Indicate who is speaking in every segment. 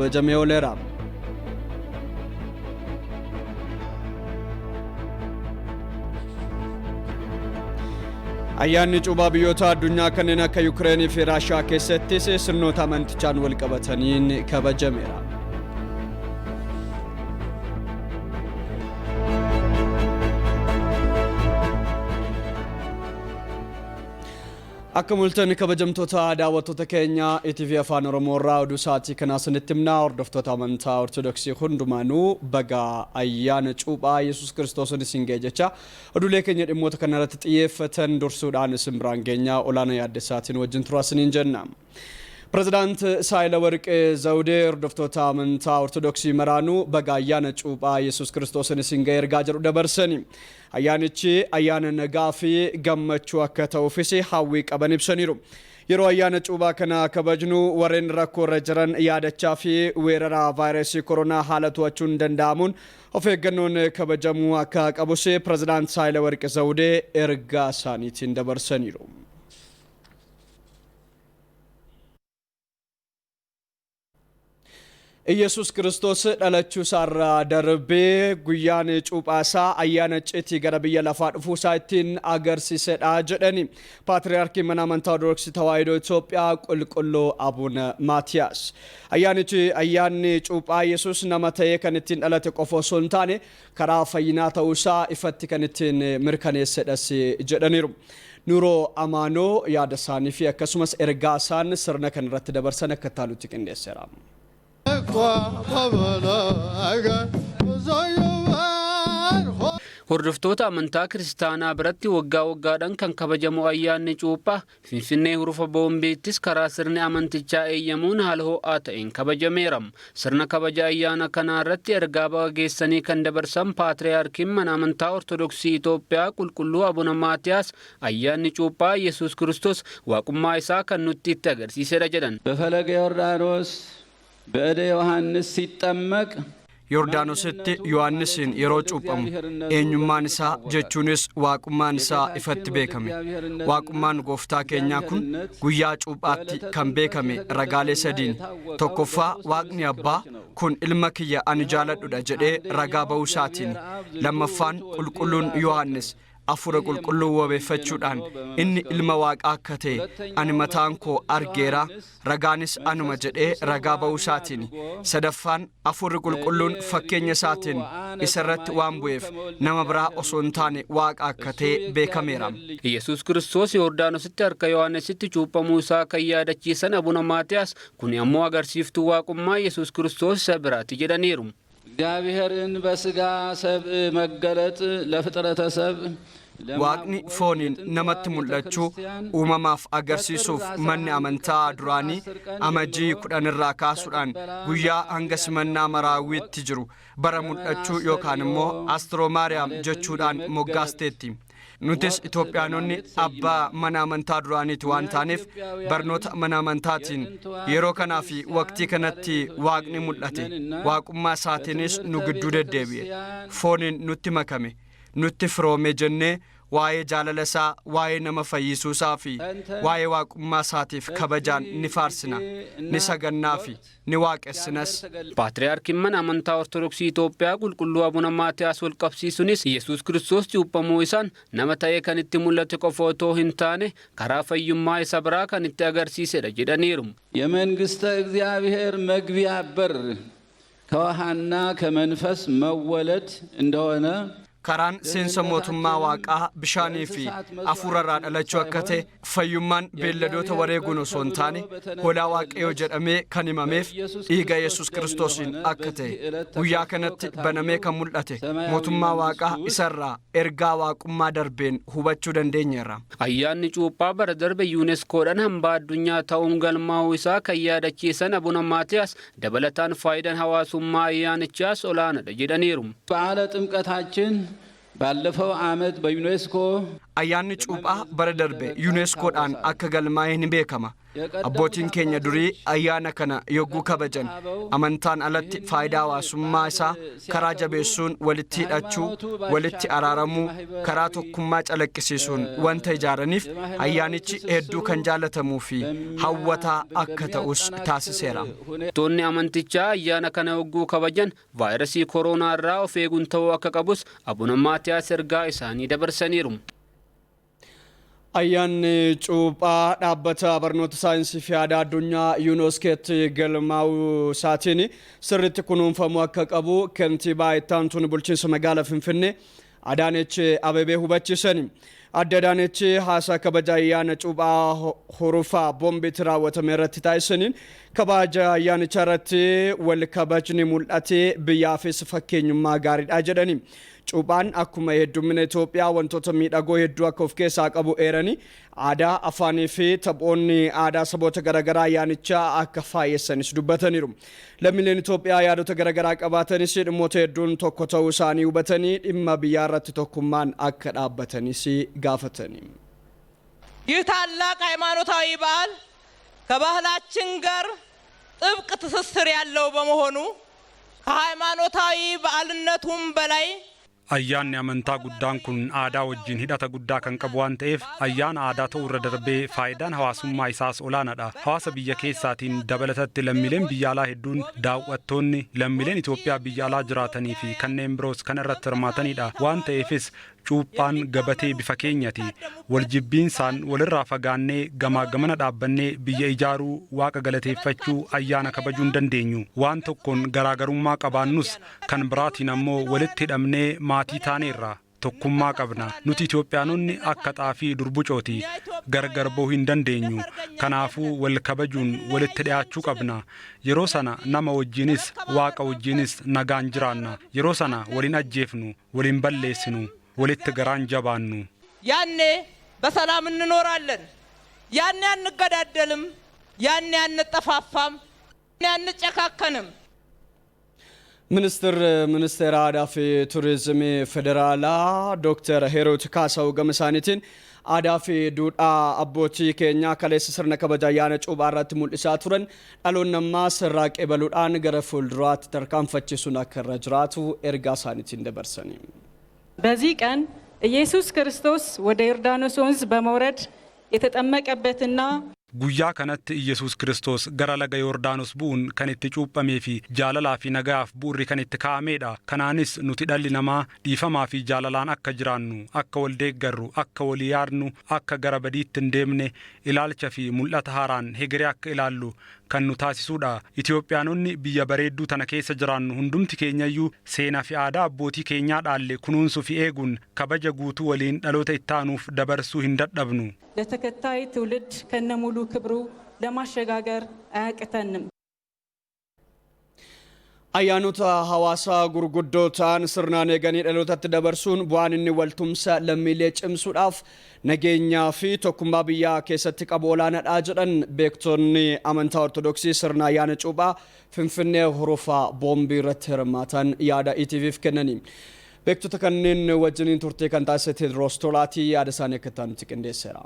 Speaker 1: Jameolera. Ayyaanni cuuphaa biyyoota addunyaa kanneen akka Yuukireenii fi Raashiyaa keessatti sirnoota amantichaan wal qabataniin kabajameera. Akka mul'atan kabajamtoota daawwattoota keenya ETV Afaan Oromoo irraa oduu sa'aatii kanaa isinitti himnaa hordoftoota amantaa Ortodoksii hundumaanuu baga ayyaana cuuphaa Yesuus Kiristoosiin isin ga'e jecha oduulee keenya dhimmoota kana irratti xiyyeeffatan dursuudhaan isin biraan geenya olaanaa yaaddessaatiin wajjin turaa isiniin jenna. President Saayilawarq Zawudee hordoftoota amantaa Ortodoksii maraanuu baga ayyaana cuuphaa Yesuus Kiristoosiin isin ga'e ergaa jedhu dabarsani. Ayyaanichi ayyaana nagaa fi gammachuu akka ta'uufis hawwii qaban ibsaniiru. Yeroo ayyaana cuuphaa kana kabajnu warreen rakkoo irra jiran yaadachaa fi weerara vaayirasii koronaa haala to'achuun danda'amuun of eeggannoon kabajamuu akka qabus President Saayilawarq Zawudee ergaa isaaniitiin dabarsaniiru. Yesuus Kiristoos dhalachuu isaarraa darbee guyyaan cuuphaasaa ayyaana icciitii gara biyya lafaa dhufuu isaa ittiin agarsiisedha jedhani Paatriyaarkii mana amantaa Ortodoksii Tawaahidoo Itoophiyaa Qulqulluu Abuna Maatiyaas. Ayyaanni cuuphaa Yesuus nama ta'ee kan ittiin dhalate qofa osoo hin taane karaa fayyinaa ta'uu isaa ifatti kan ittiin mirkaneessedhas jedhaniiru. Nuroo Amaanoo yaada isaanii fi akkasumas ergaa isaan sirna kan irratti dabarsan akka taalutti qindeesseera.
Speaker 2: Hordoftoota amantaa kiristaanaa biratti waggaa waggaadhaan kan kabajamu ayyaanni cuuphaa Finfinnee hurufa boombeettis karaa sirni amantichaa eeyyamuun haala ho'aa ta'een kabajameera. Sirna kabaja ayyaana kanaa irratti ergaa baga geessanii kan dabarsan Paatriyaarkiin mana amantaa Ortodoksii Itoophiyaa Qulqulluu Abuna Maatiyaas ayyaanni cuuphaa Yesuus Kiristoos waaqummaa isaa kan nutti itti agarsiisedha jedhan.
Speaker 3: በፈለገ ዮርዳኖስ በእደ ዮሐንስ ሲጠመቅ
Speaker 1: Yordaanositti Yohaannisiin yeroo cuuphamu eenyummaan isaa jechuunis waaqummaan isaa ifatti beekame. Waaqummaan gooftaa keenyaa kun guyyaa cuuphaatti kan beekame ragaalee sadiin. Tokkoffaa waaqni abbaa kun ilma kiyya ani jaaladhudha jedhee ragaa ba'uu isaatiin. Lammaffaan qulqulluun Yohaannis Afura qulqulluu wabeeffachuudhaan inni ilma waaqaa akka ta'e ani mataan koo argeera ragaanis anuma jedhee ragaa ba'uu isaatiin. Sadaffaan Afurri qulqulluun fakkeenya isaatiin isarratti waan bu'eef nama biraa osoo hin taane waaqa akka ta'e beekameera.
Speaker 2: Yesuus Kiristoos Yordaanositti harka Yohaannisitti cuuphamuu isaa kan yaadachiisan Abuna Maatiyaas kun ammoo agarsiiftuu waaqummaa Yesuus Kiristoos isa biraati jedhaniiru.
Speaker 3: እግዚአብሔርን በሥጋ ሰብእ መገለጥ ለፍጥረተ ሰብእ
Speaker 1: Waaqni fooniin namatti mul'achuu uumamaaf agarsiisuuf manni amantaa duraanii amajjii 10 irraa kaasuudhaan guyyaa hanga simannaa maraawwiitti jiru bara mul'achuu yookaan immoo Astroomaariyaam jechuudhaan moggaasteetti. Nutis Itoophiyaanonni abbaa mana amantaa duraaniiti waan taaneef barnoota mana amantaatiin yeroo kanaa fi waqtii kanatti waaqni mul'ate waaqummaa isaatiinis nu gidduu deddeebi'e fooniin nutti makame. Nutti firoome jennee waa'ee jaalala isaa waa'ee nama fayyisuu isaa fi waa'ee waaqummaa isaatiif kabajaan ni faarsina ni sagannaa fi ni waaqessinas.
Speaker 2: Paatriyaarkiin mana amantaa Ortodoksii Itoophiyaa Qulqulluu Abuna Maatiyaas wal qabsiisunis Yesuus Kiristoos cuuphamuu isaan nama ta'ee kan itti mul'ate qofa otoo hin taane karaa fayyummaa isa biraa kan itti agarsiisedha jedhaniiru.
Speaker 3: የመንግሥተ እግዚአብሔር መግቢያ በር ከውሃና ከመንፈስ መወለድ እንደሆነ
Speaker 1: karaan seensa mootummaa waaqaa bishaanii fi afurarraa dhalachuu akka ta'e fayyummaan beelladoota wareeguun osoo hin taane hoolaa waaqayyoo jedhamee kan himameef dhiiga Yesuus Kiristoosiin akka ta'e guyyaa kanatti banamee kan mul'ate mootummaa waaqaa isarraa ergaa waaqummaa darbeen hubachuu dandeenyeerra.
Speaker 2: Ayyaanni cuuphaa bara darbe yuuneskoodhaan hambaa addunyaa ta'uun galmaa'uu isaa kan yaadachiisan Abuna Maatiyaas dabalataan faayidaan hawaasummaa ayyaanichaas olaanaadha jedhaniiru.
Speaker 3: በዓለ ጥምቀታችን ባለፈው ዓመት በዩኔስኮ
Speaker 1: ayyaanni cuuphaa bara darbe yuuneskoodhaan akka galmaa'ee ni beekama. Abbootiin keenya durii ayyaana kana yogguu kabajan amantaan alatti faayidaa hawaasummaa isaa karaa jabeessuun walitti hidhachuu, walitti araaramuu, karaa tokkummaa calaqqisiisuun wanta ijaaraniif ayyaanichi hedduu kan jaalatamuu fi hawwataa akka ta'us taasiseera.
Speaker 2: Toonni amantichaa ayyaana kana yogguu kabajan vaayirasii kooroonaa irraa of eeguun ta'uu akka qabus Abuna Maatiyaas ergaa isaanii dabarsaniiru.
Speaker 1: Ayyaanni cuuphaa dhaabbata barnoota saayinsii fi aadaa addunyaa yuuneeskootti galmaa'uu isaatiin sirriitti kunuunfamuu akka qabu kantiibaa itti aantuun bulchiinsa magaalaa Finfinnee Adaanech Abebee hubachiisani. Adde Adaanech haasaa kabaja ayyaana cuuphaa hurufaa boombiitti raawwatame irratti taasisaniin kabaja ayyaanichaa irratti wal kabajni mul'atee biyyaafis fakkeenyummaa gaariidha jedhani. Cuuphaan akkuma heddummina Itoophiyaa wantoota miidhagoo hedduu akka of keessaa qabu eerani aadaa afaanii fi taphoonni aadaa saboota garaagaraa ayyaanichaa akka faayyessanis dubbataniiru. Lammiileen Itoophiyaa yaadota garaagaraa qabaatanis dhimmoota hedduun tokko ta'uu isaanii hubatanii dhimma biyyaa irratti tokkummaan akka dhaabbatanis gaafatani.
Speaker 4: ይህ ታላቅ ሃይማኖታዊ በዓል ከባህላችን ጋር ጥብቅ ትስስር ያለው በመሆኑ ከሃይማኖታዊ በዓልነቱም በላይ
Speaker 5: ayyaanni amantaa guddaan kun aadaa wajjin hidhata guddaa kan qabu waan ta'eef ayyaana aadaa ta'uu irra darbee faayidaan hawaasummaa isaas olaanaadha. Hawaasa biyya keessaatiin dabalatatti lammiileen biyya alaa hedduun daawwattoonni lammiileen Itoophiyaa biyya alaa jiraatanii fi kanneen biroos kan irratti hirmaatanidha. Waan ta'eefis cuuphaan gabatee bifa keenyati. Waljibbiinsaan walirraa fagaannee gamaa gamana dhaabbannee biyya ijaaruu waaqa galateeffachuu ayyaana kabajuu hin dandeenyu. Waan tokkoon garaagarummaa qabaannus kan biraatiin ammoo walitti hidhamnee maatii taaneerra. Tokkummaa qabna. Nuti Itoophiyaanonni akka xaafii durbucooti. Gargar bahuu hin dandeenyu. Kanaafuu wal kabajuun walitti dhiyaachuu qabna. Yeroo sana nama wajjinis waaqa wajjinis nagaan jiraanna. Yeroo sana waliin ajjeefnu, waliin balleessinu, walitti garaan jabaannu.
Speaker 4: ያኔ በሰላም እንኖራለን። ያኔ አንገዳደልም። ያኔ አንጠፋፋም። ያኔ አንጨካከንም።
Speaker 1: ሚኒስትር aadaa fi turizimii federaalaa Dr. Hiruut Kaasaw Gamasaanitiin aadaa fi duudhaa abbootii keenyaa kaleessa sirna kabaja ayyaana cuuphaa irratti mul'isaa turan dhaloonni ammaa sirraa qeebaluudhaan gara fuulduraatti tarkaanfachiisuun akka irra jiraatu ergaa isaaniitiin dabarsanii.
Speaker 6: በዚህ ቀን ኢየሱስ ክርስቶስ ወደ ዮርዳኖስ ወንዝ በመውረድ የተጠመቀበትና
Speaker 5: Guyyaa kanatti Iyyasuus Kiristoos gara laga Yordaanos bu'uun kan itti cuuphamee fi jaalalaa fi nagayaaf bu'urri kan itti kaa'ameedha. Kanaanis nuti dhalli namaa dhiifamaa fi jaalalaan akka jiraannu, akka wal deeggarru, akka wal yaadnu, akka gara badiitti hin deemne ilaalcha fi mul'ata haaraan hegeree akka ilaallu kan nu taasisuudha. Itoophiyaanonni biyya bareedduu tana keessa jiraannu hundumti keenyayyuu seenaa fi aadaa abbootii keenyaa dhaalle kunuunsuu fi eeguun kabaja guutuu waliin dhaloota itti aanuuf dabarsuu hin dadhabnu.
Speaker 6: ለተከታይ ትውልድ ከነሙሉ ክብሩ ለማሸጋገር አያቅተንም።
Speaker 1: ayyaanota hawaasaa gurguddootaan sirnaan eeganii dhalootatti dabarsuun bu'aan inni waltumsa lammiilee cimsuudhaaf nageenyaa fi tokkummaa biyyaa keessatti qabu olaanaadha jedhan beektonni amantaa ortodoksii sirna ayyaana cuuphaa Finfinnee hurufaa boombii irratti hirmaatan yaada ETV'f kennani. Beektota kanneen wajjiniin turtii kan taasise Teedroos Tolaatii yaada isaanii akka ta'anitti qindeesseera.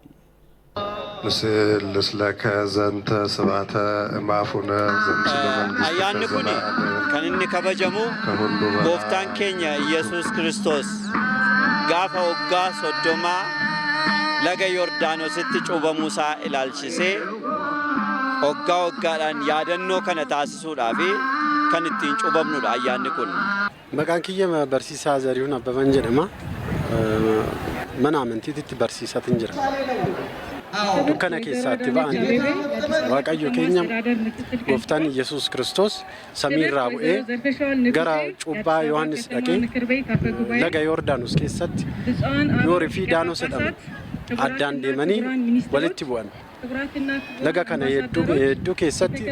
Speaker 7: Laka zanta sabata maafuna
Speaker 8: ayyaanni kun kan inni kabajamu gooftaan keenya Iyyasuus Kiristoos gaafa waggaa 30 laga Yordaanositti cuuphamuu isaa ilaalchisee waggaa waggaadhaan yaadannoo kana taasisuudhaaf kan ittiin cuuphamnudha ayyaanni kun.
Speaker 9: Maqaan kiyya barsiisaa Zarihuun Abbaban jedhama. Mana amantiitti barsiisatin jira. Dukkana keessatti ba'an Waaqayyo keenya gooftaan Iyyasuus Kiristoos samiirraa bu'ee gara cuuphaa Yohaannis dhaqee laga Yordaanos keessatti Yoorii fi Daanos jedhamu addaan deemanii walitti bu'an. Laga kana hedduu keessatti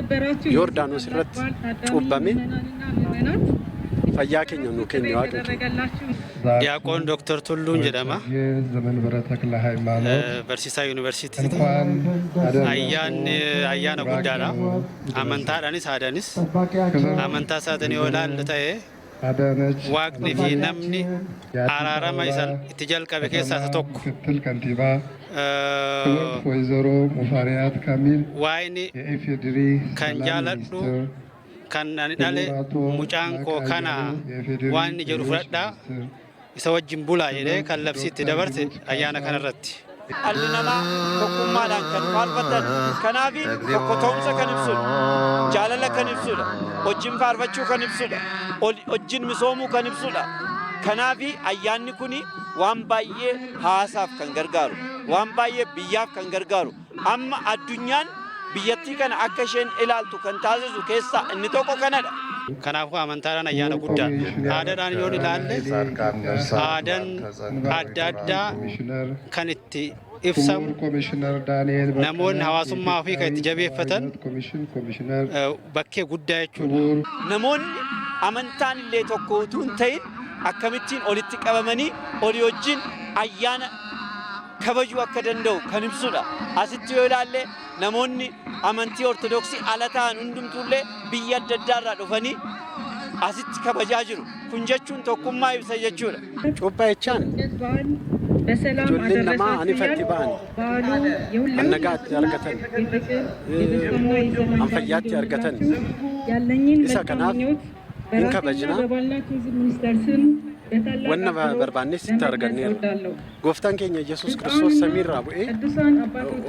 Speaker 9: Yordaanos irratti cuuphame fayyaa keenya nu kennu Waaqayyo.
Speaker 8: Diyaaqoon Dr. Tulluun jedhama. Barsiisaa yuunivarsiitiiti. Ayyaana guddaadha. Amantaadhaanis aadaanis amantaa isaanii yoo ilaallu ta'e waaqni fi namni araarama isan itti jalqabe keessaa isa tokko. Waa'ini kan jaaladhu kan ani dhale mucaan koo kana waan inni jedhu fudhadhaa isa wajjin bulaa jedhee kan labsiitti dabarse ayyaana kanarratti. Dhalli namaa tokkummaadhaan kan faarfatan kanaaf tokko ta'umsa kan ibsudha, jaalala kan ibsudha, wajjin faarfachuu kan ibsudha, wajjin misoomuu kan ibsudha. Kanaaf ayyaanni kun waan baay'ee haasaaf kan gargaaru, waan baay'ee biyyaaf kan gargaaru, amma addunyaan biyyattii kana akka isheen ilaaltu kan taasisu keessaa inni tokko kanadha. Kanaafuu amantaadhaan ayyaana guddaa aadaadhaan yoo ilaalle aadaan adda addaa kan itti ibsamu namoonni hawaasummaa ofii kan itti jabeeffatan bakkee guddaa jechuudha. Namoonni amantaan illee tokko utuu hin ta'in akkamittiin olitti qabamanii olii wajjin ayyaana kabajuu akka danda'u kan ibsudha. Asitti yoo ilaalle namoonni amantii ortodoksii ala ta'an hundumtuullee biyya adda addaarraa dhufanii asitti kabajaa jiru. Kun jechuun tokkummaa ibsa jechuudha.
Speaker 9: Cuuphaa jechaan ijoolleen namaa anifatti ba'an annagaatti argatan anfayyaatti argatan isa kanaaf hin kabajna wanna barbaannes itti arganneerra. Gooftaan keenya Yesuus Kiristoos samiirraa bu'ee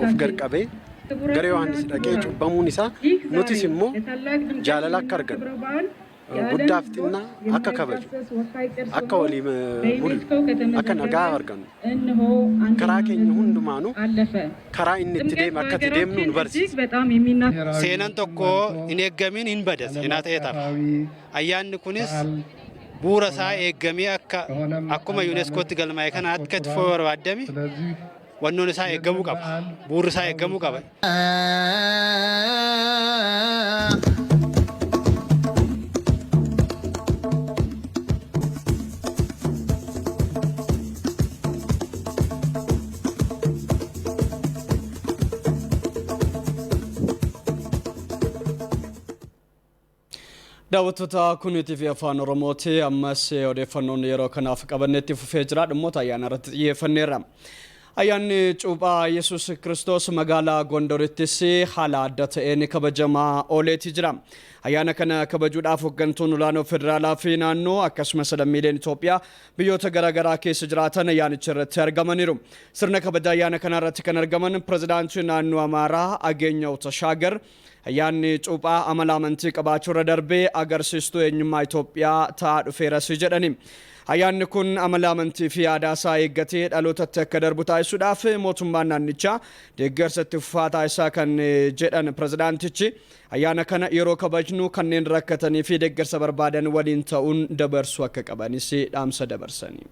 Speaker 9: of garqabee gara Yohaannis dhaqee cubbamuun isaa nutis immoo jaalala akka argannu guddaaf xinnaa akka kabaju akka walii bulu akka nagaa argannu karaa keenya hundumaanu karaa inni itti deemu akka itti deemnu nu barsiisa.
Speaker 8: Seenaan tokko hin eeggamin hin bada seenaa ta'ee ta'a. Ayyaanni kunis bu'uura isaa eeggamee akkuma yuuneeskootti galmaa'e kana akka itti barbaadame wannoon isaa eeggamuu qaba. Bu'uurri isaa eeggamuu qaba.
Speaker 1: daawwattoota kun TV Afaan Oromooti ammas odeeffannoon yeroo kanaaf qabannetti fufee jira dhimmoota ayyaana irratti xiyyeeffanneerra. Ayyaanni cuuphaa Yesuus Kiristoos magaalaa Gondorittis haala adda ta'een kabajamaa ooleeti jira. Ayyaana kana kabajuudhaaf hooggantoonni olaanoo federaalaa fi naannoo akkasumas lammiileen Itoophiyaa biyyoota garaagaraa keessa jiraatan ayyaanicha irratti argamaniiru. Sirna kabaja ayyaana kana irratti kan argaman pirezidaantii naannoo Amaaraa Ageenyaw Tashaagar ayyaanni cuuphaa amala amantii qabaachuu irra darbee agarsiistuu eenyummaa Itoophiyaa ta'aa dhufeeras jedhani. Ayyaanni kun amala amantii fi aadaa isaa eeggatee dhalootatti akka darbu taasisuudhaaf mootummaan naannichaa deeggarsa itti fufaa taasisaa kan jedhan pirezidaantichi ayyaana kana yeroo kabajnu kanneen rakkatanii fi deeggarsa barbaadan waliin ta'uun dabarsuu akka qabanis dhaamsa dabarsanii.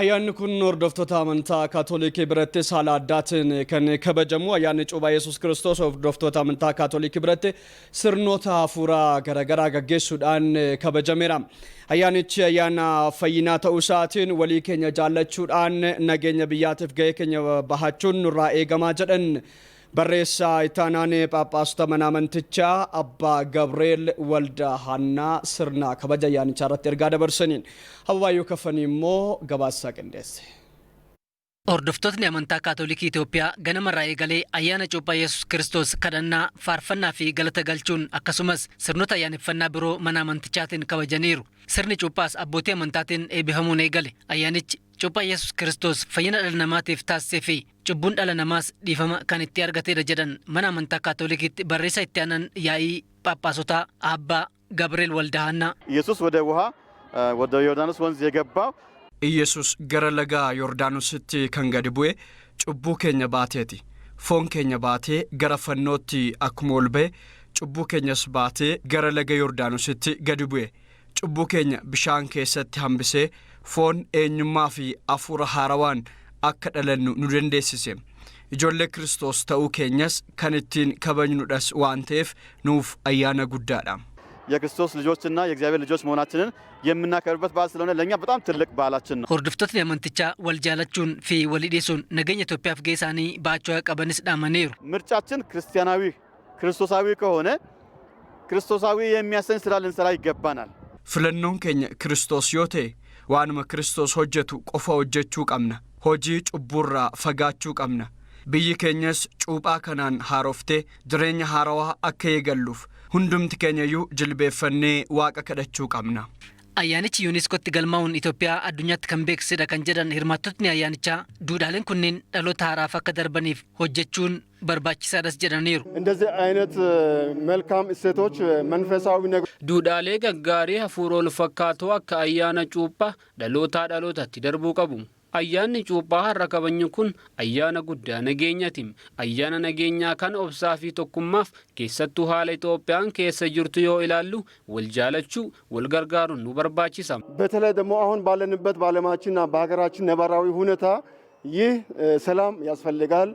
Speaker 1: Ayyaanni kun hordoftoota amantaa Kaatoolikii biratti haala addaatiin kan kabajamu. Ayyaanni cuuphaa Yesuus Kiristoos hordoftoota amantaa Kaatoolikii biratti sirnoota hafuuraa garaagaraa gaggeessuudhaan kabajameera. Ayyaanichi ayyaana fayyinaa ta'uu isaatiin walii keenya jaallachuudhaan nageenya biyyaatiif gahee keenya bahachuun nurraa eegamaa jedhan barreessaa ittaanaan Phaaphaasota mana amantichaa Abbaa Gabriel Walda Hannaa sirna kabaja ayyaanichaa irratti ergaa dabarsaniin Habaayyuu Kafanii immoo gabaasaa qindeesse.
Speaker 10: Hordoftootni amantaa Kaatoolikii Itoophiyaa ganamarraa eegalee ayyaana cuuphaa Yesuus Kiristoos kadhannaa, faarfannaa fi galata galchuun akkasumas sirnoota ayyaaneffannaa biroo mana amantichaatiin kabajaniiru. Sirni cuuphaas abbootii amantaatiin eebbifamuun eegale. Ayyaanichi cuuphaa Yesuus Kiristoos fayyina dhala namaatiif taasisee fi cubbuun dhala namaas dhiifama kan itti argatedha jedhan mana amantaa Kaatoolikiitti barreessaa itti aanan yaa'ii ጳጳሶታ አባ ገብርኤል ወልዳሃና
Speaker 11: ኢየሱስ ወደ ዮርዳኖስ ወንዝ የገባው
Speaker 1: ኢየሱስ ገረ ለጋ ዮርዳኖስቲ ከንገድ ቡኤ ጩቡ ኬኛ ባቴቲ ፎን ኬኛ ባቴ ገረ ፈኖቲ አክሞልቤ ጩቡ ኬኛስ ባቴ ገረ ለጋ ዮርዳኖስቲ ገድ ቡኤ ጩቡ ኬኛ ብሻን ኬሰቲ ሀምብሴ ፎን ኤኙማ ፊ አፉረ ሃራዋን akka dhalannu nu dandeessise ijoollee Kiristoos ta'uu keenyas kan ittiin kabajnudhas waan ta'eef nuuf ayyaana guddaadha.
Speaker 11: የክርስቶስ ልጆችና የእግዚአብሔር ልጆች መሆናችንን የምናከብርበት በዓል ስለሆነ ለኛ በጣም ትልቅ በዓላችን ነው።
Speaker 10: ሆርዶፍቶት ለመንትቻ ወልጃላችሁን ፊ ወሊዴሱን ነገኝ ኢትዮጵያ ፍጌሳኒ ባቸው ያቀበንስ ዳመኔሩ
Speaker 11: ምርጫችን ክርስቶሳዊ ከሆነ ክርስቶሳዊ የሚያሰኝ ስራ ልንሰራ ይገባናል።
Speaker 1: ፍለኖን keenya Kiristoos yoo ta'e waanuma Kiristoos hojjetu qofa hojjechuu qabna. hojii cubburraa fagaachuu qabna. biyyi keenyas cuuphaa kanaan haaroftee jireenya haarawaa akka eegalluuf hundumti keenyayyuu jilbeeffannee waaqa kadhachuu qabna.
Speaker 10: ayyaanichi yuuniskootti galmaa'uun Itoophiyaa addunyaatti kan beeksisedha kan jedhan hirmaattotni ayyaanichaa duudhaaleen kunneen dhaloota haaraaf akka darbaniif hojjechuun barbaachisaadhas jedhaniiru.
Speaker 11: እንደዚህ አይነት መልካም እሴቶች መንፈሳዊ ነገር
Speaker 2: duudhaalee gaggaarii hafuura ol fakkaatoo akka ayyaana cuuphaa dhalootatti darbuu qabu. ayyaanni cuuphaa har'a kabajnu kun ayyaana guddaa nageenyaati. ayyaana nageenyaa kan obsaa fi tokkummaaf keessattuu haala Itoophiyaan keessa jirtu yoo ilaallu wal jaalachuu wal gargaaruun nu barbaachisa.
Speaker 11: በተለይ ደግሞ አሁን ባለንበት ባለማችንና በሀገራችን ነባራዊ ሁኔታ ይህ ሰላም ያስፈልጋል።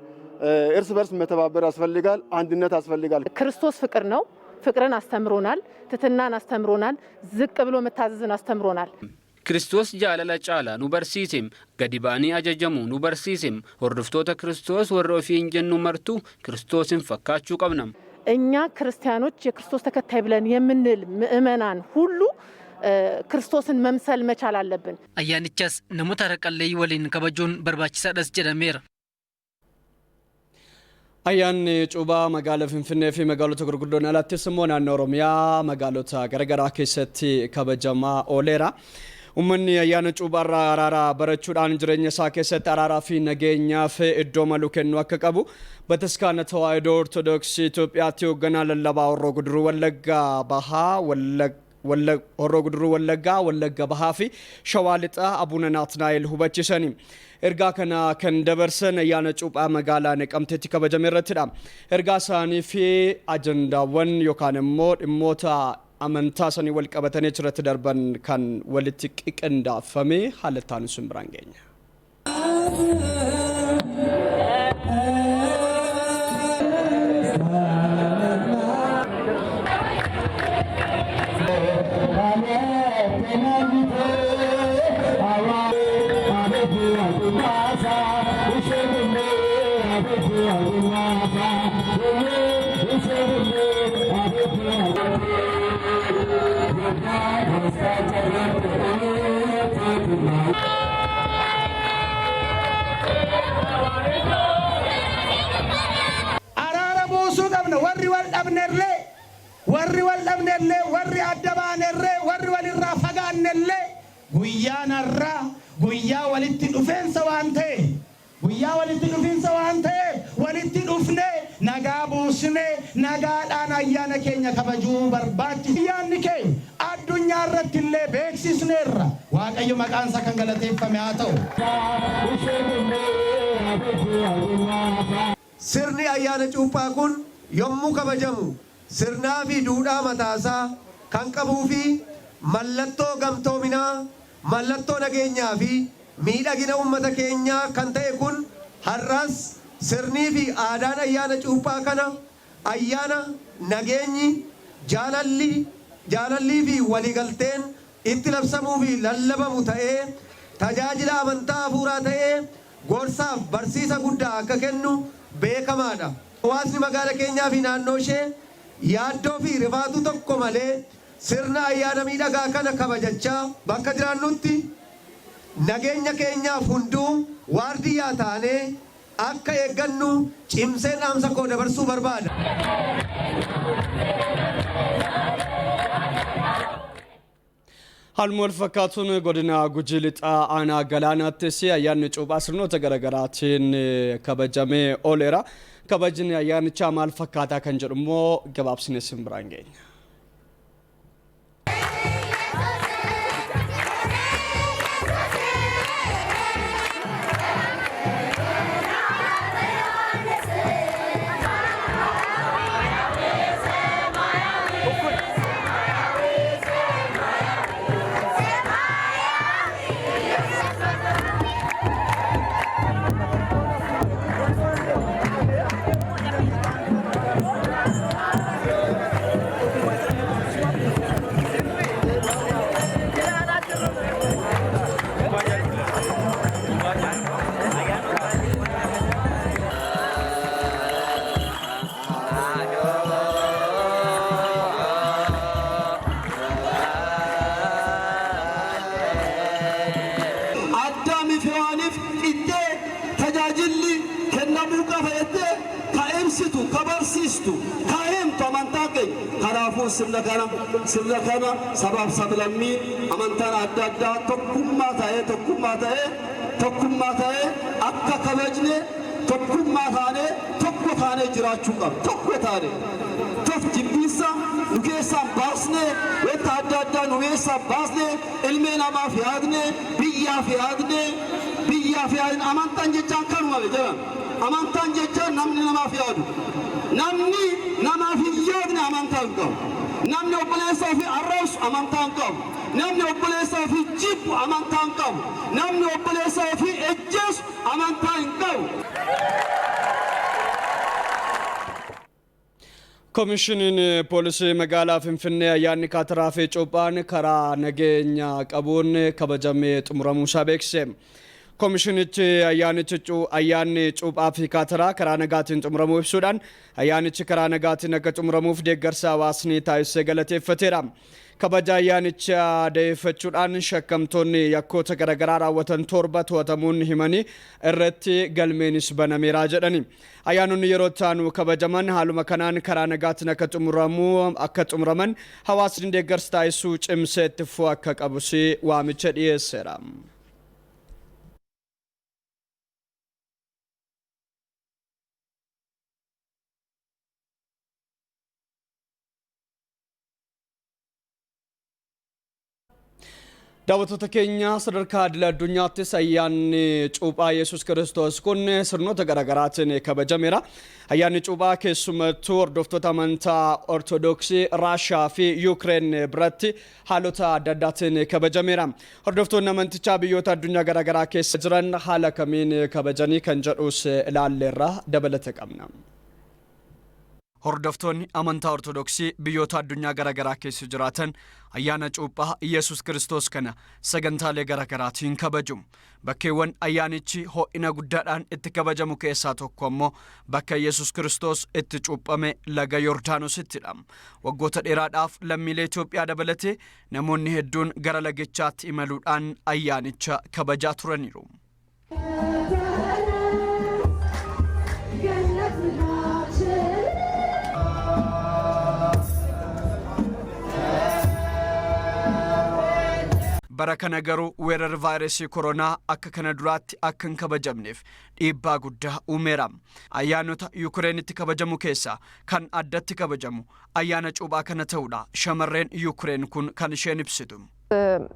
Speaker 11: እርስ በርስ መተባበር ያስፈልጋል። አንድነት ያስፈልጋል።
Speaker 6: ክርስቶስ ፍቅር ነው። ፍቅርን አስተምሮናል። ትትናን አስተምሮናል። ዝቅ ብሎ መታዘዝን አስተምሮናል።
Speaker 2: Kiristoos jaalala caalaa nu barsiisem gadi baanii ajajamu nu barsiisem hordoftoota Kiristoos warra ofii hin jennu martu Kiristoosin fakkaachuu qabna.
Speaker 6: እኛ ክርስቲያኖች የክርስቶስ ተከታይ ብለን የምንል ምእመናን ሁሉ ክርስቶስን መምሰል መቻል አለብን።
Speaker 10: ayyaanichas namoota raqallee waliin kabajuun barbaachisaadhas jedhameera.
Speaker 1: ayyaanni cuuphaa magaalaa Finfinnee fi magaalota gurguddoon alattis immoo naannoo Oromiyaa magaalota garaagaraa keessatti kabajamaa ooleera. ummanni ayyaana cuuphaarraa araaraa barachuudhaan jireenya isaa keessatti araaraa fi nageenyaaf iddoo malu kennu akka qabu bataskaana tawaahidoo Ortodoksii Itoophiyaatti hoogganaa lallabaa Horroo Guduruu Wallaggaa Bahaa Horroo Guduruu Wallaggaa Bahaa fi Shawaa Lixaa Abuuna Naatnaa'el hubachiisanii ergaa kana kan dabarsan ayyaana cuuphaa magaalaa Naqamteetti kabajame irrattidha. ergaa isaanii fi ajandaawwan yookaan immoo dhimmoota amantaa sanii wal qabatanii irratti darban kan walitti qiqindaafame haalattaan sun biraan geenya.
Speaker 12: araara buusuu qabna. warri wal dhabnerlee warri adda baanerlee warri walirraa fagaannellee guyyaan har'aa guyyaa walitti dhufeensa waan ta'e walitti dhufnee nagaa buusnee nagaadhaan ayyaana keenya kabajuu barbaachisa. ayyaanni keenya addunyaa irratti illee beeksisneerra. waaqayyo maqaan isaa kan galateeffame haa ta'u.
Speaker 13: sirni ayyaana cuuphaa kun yommuu kabajamu sirnaa fi duudhaa mataasaa kan qabuu fi mallattoo gamtoominaa mallattoo nageenyaa fi miidhagina uummata keenyaa kan ta'e kun har'as sirnii fi aadaan ayyaana cuuphaa kana ayyaana nageenyi jaalallii fi waliigalteen itti labsamuu fi lallabamu ta'ee tajaajila amantaa hafuuraa ta'ee gorsaaf barsiisa guddaa akka kennu beekamaadha. hawaasni magaalaa keenyaa fi naannoo ishee yaaddoo fi rifaatu tokko malee sirna ayyaana miidhagaa kana kabajachaa bakka jiraannutti nageenya keenyaaf hunduu waardiyyaa taanee akka eeggannu cimseen dhaamsa koo dabarsuu barbaada.
Speaker 1: Haaluma wal fakkaatuun godina Gujii Lixaa aanaa Galaanaattis ayyaanni cuuphaa sirnoota garaagaraatiin kabajamee ooleera. kabajni ayyaanichaa maal fakkaataa kan jedhu immoo gabaabsinee isin biraan geenya.
Speaker 14: sirna kana sabab sablammi amantaan adda addaa tokkummaa ta'ee akka kabajne tokkummaa taanee tokko taanee jiraachuu qabna. Tokko taanee jibbiinsa nu keessaan baasnee wanta adda addaa nu keessaan baasnee ilmee namaaf yaadne biyyaaf yaadne amantaan jechaan kanuma jedhan. Amantaan jechaan namni namaaf yaadu. Namni namaaf hin yaadne amantaan qabu. Namni obboleessaa ofii arrabsu amantaan qabu. Namni obboleessaa ofii jibbu amantaan qabu. Namni obboleessaa ofii ejjeesu amantaan hin qabu.
Speaker 1: Komishiniin poolisii magaalaa Finfinnee ayyaanni kaatiraa fi cuuphaan karaa nageenya qabuun kabajamee xumuramuusaa beeksise. Komishinichi ayyaanni cuuphaa fi kaatiraa karaa nagaatiin xumuramuu ibsuudhaan ayyaanichi karaa nagaatiin akka xumuramuuf deeggarsa hawaasni taasisee galateeffateera. Kabaja ayyaanichaa adeeffachuudhaan shakkamtoonni yakkoota garaagaraa raawwatan 7 to'atamuun himanii irratti galmeenis banameera jedhani. Ayyaanonni yeroo taanu kabajaman haaluma kanaan karaa nagaatiin akka xumuraman hawaasni deeggarsa taasisuu cimsee itti fufuu akka qabus waamicha dhiyeesseera. daawwattoota keenya sadarkaa idil addunyaattis ayyaanni cuuphaa Yesuus Kiristoos kun sirnoota garaagaraatiin kabajameera. Ayyaanni cuuphaa keessumattuu hordoftoota amantaa Ortodoksii Raashiyaa fi Yuukireen biratti haalota adda addaatiin kabajameera. Hordoftoonni amantichaa biyyoota addunyaa garaagaraa keessa jiran haala kamiin kabajanii kan jedhus ilaalleerra dabalata qabna. Hordoftoonni amantaa Ortodoksii biyyoota addunyaa garaagaraa keessa jiraatan ayyaana cuuphaa Yesuus Kiristoos kana sagantaalee garaagaraatiin kabaju. Bakkeewwan ayyaanichi ho'ina guddaadhaan itti kabajamu keessaa tokko ammoo bakka Yesuus Kiristoos itti cuuphame laga Yordaanosittidha. Waggoota dheeraadhaaf lammiilee Itoophiyaa dabalatee namoonni hedduun gara lagichaatti imaluudhaan ayyaanicha kabajaa turaniiru. Barakana garuu weerarri vaayirasii koronaa akka kana duraatti akka hin kabajamneef dhiibbaa guddaa uumeera. Ayyaanota Yuukireenitti kabajamu keessaa kan addatti kabajamu ayyaana cuuphaa kana ta'uudha. Shamarreen Yuukireen kun kan isheen ibsitu.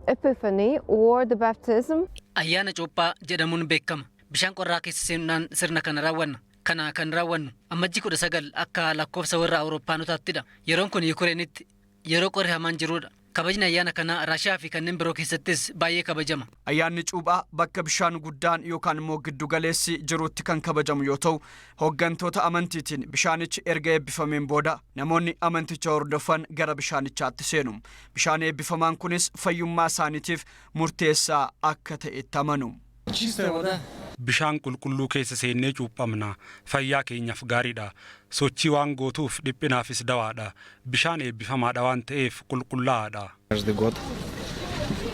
Speaker 15: Epiphany or the baptism.
Speaker 10: Ayyaana cuuphaa jedhamuun beekama. Bishaan qorraa keessa seenuudhaan sirna kana raawwanna. Kana kan raawwannu ammajjii 19 akka lakkoofsa warra Awuroopaanotattidha. Yeroon kun Yuukireenitti yeroo qorri hamaan jiruudha. Kabajni ayyaana kana Raashiyaa fi kanneen biroo keessattis baay'ee kabajama.
Speaker 1: Ayyaanni cuuphaa bakka bishaan guddaan yookaan immoo giddu galeessi jirutti kan kabajamu yoo ta'u, hooggantoota amantiitiin bishaanichi erga eebbifameen booda namoonni amanticha hordofan gara bishaanichaatti seenu. Bishaan eebbifamaan kunis fayyummaa isaaniitiif murteessaa akka ta'etti amanu.
Speaker 5: Bishaan qulqulluu keessa seennee cuuphamna. Fayyaa keenyaaf gaariidha. Sochii waan gootuuf dhiphinaafis dawaadha. Bishaan eebbifamaadha waan ta'eef qulqullaa'aadha.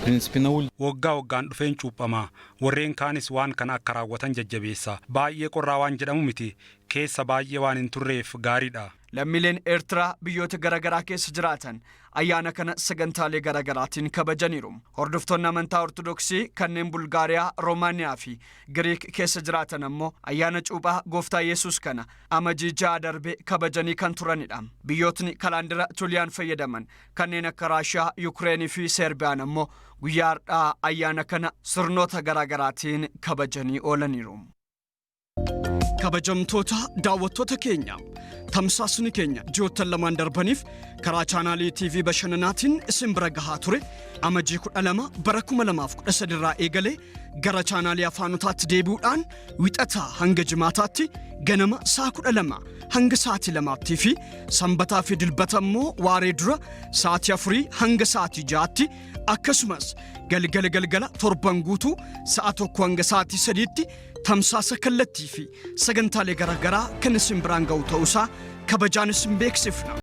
Speaker 5: Waggaa waggaan dhufeen cuuphamaa warreen kaanis waan kana akka raawwatan jajjabeessa. Baay'ee qorraa waan jedhamu miti. Keessa baay'ee waan hin turreef gaariidha.
Speaker 1: Lammiileen Eertiraa biyyoota garaagaraa keessa jiraatan ayyaana kana sagantaalee garaagaraatiin kabajaniiru. Hordoftoonni amantaa Ortodoksii kanneen Bulgaariyaa, Roomaaniyaa fi Giriik keessa jiraatan ammoo ayyaana cuuphaa Gooftaa Yesuus kana amajjii 6 darbee kabajanii kan turanidha. Biyyootni kalaandira Juuliyaan fayyadaman kanneen akka Raashiyaa, Yuukireenii fi Serbiyaan ammoo guyyaa har'aa ayyaana kana sirnoota garaagaraatiin kabajanii oolaniiru. Kabajamtoota daawwattoota keenya tamsaasni keenya ji'oottan lamaan darbaniif karaa chaanaalii TV bashannanaatiin isin bira gahaa ture. Amajjii 12 bara 2013 irraa eegalee gara chaanaalii afaanotaatti deebi'uudhaan wixataa hanga jimaataatti ganama saa 12 hanga sa'aatii 2 fi sanbataa fi dilbata immoo waaree dura sa'aatii 4 hanga sa'aatii 6tti akkasumas galgala torban guutuu sa'a 1 hanga sa'aatii 3tti tamsaasa kallattii fi sagantaalee garaagaraa kan isin biraan ga'u ta'uusaa kabajaan isin beeksifna.